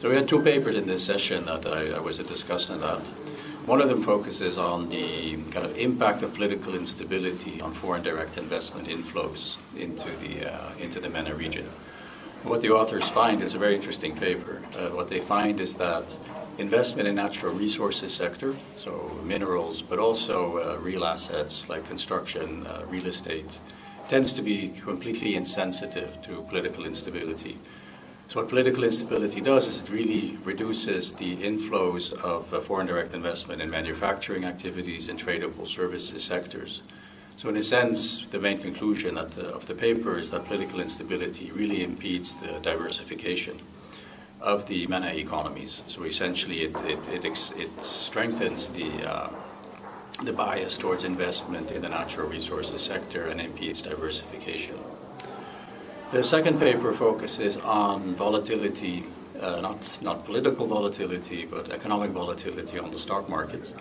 So we had two papers in this session that I was discussing about. One of them focuses on the kind of impact of political instability on foreign direct investment inflows into the MENA region. What the authors find is a very interesting paper. What they find is that investment in natural resources sector, so minerals, but also real assets like construction, real estate, tends to be completely insensitive to political instability. So what political instability does is it really reduces the inflows of foreign direct investment in manufacturing activities and tradable services sectors. So in a sense, the main conclusion of the paper is that political instability really impedes the diversification of the MENA economies. So essentially it strengthens the bias towards investment in the natural resources sector and impedes diversification. The second paper focuses on volatility, not political volatility, but economic volatility on the stock market.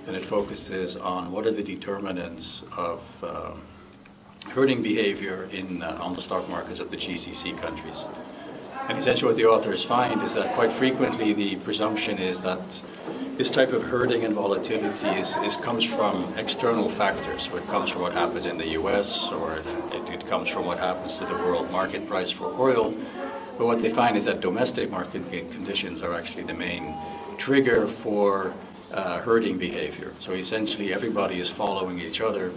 And it focuses on what are the determinants of herding behavior on the stock markets of the GCC countries. And essentially what the authors find is that quite frequently the presumption is that this type of herding and volatility comes from external factors. So it comes from what happens in the US, or it comes from what happens to the world market price for oil. But what they find is that domestic market conditions are actually the main trigger for herding behavior. So essentially everybody is following each other,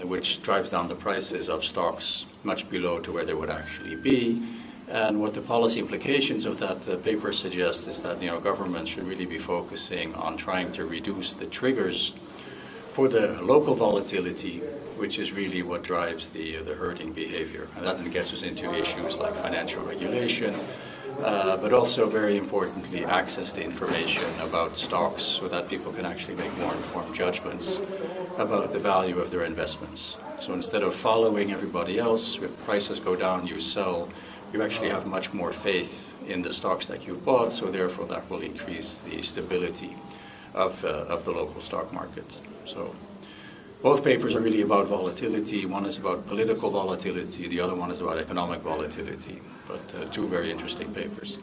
which drives down the prices of stocks much below to where they would actually be. And what the policy implications of that paper suggest is that governments should really be focusing on trying to reduce the triggers for the local volatility, which is really what drives the herding behavior. And that then gets us into issues like financial regulation, but also very importantly access to information about stocks so that people can actually make more informed judgments about the value of their investments. So instead of following everybody else, if prices go down, you sell. You actually have much more faith in the stocks that you've bought, so therefore that will increase the stability of the local stock market. So both papers are really about volatility. One is about political volatility, the other one is about economic volatility, but two very interesting papers.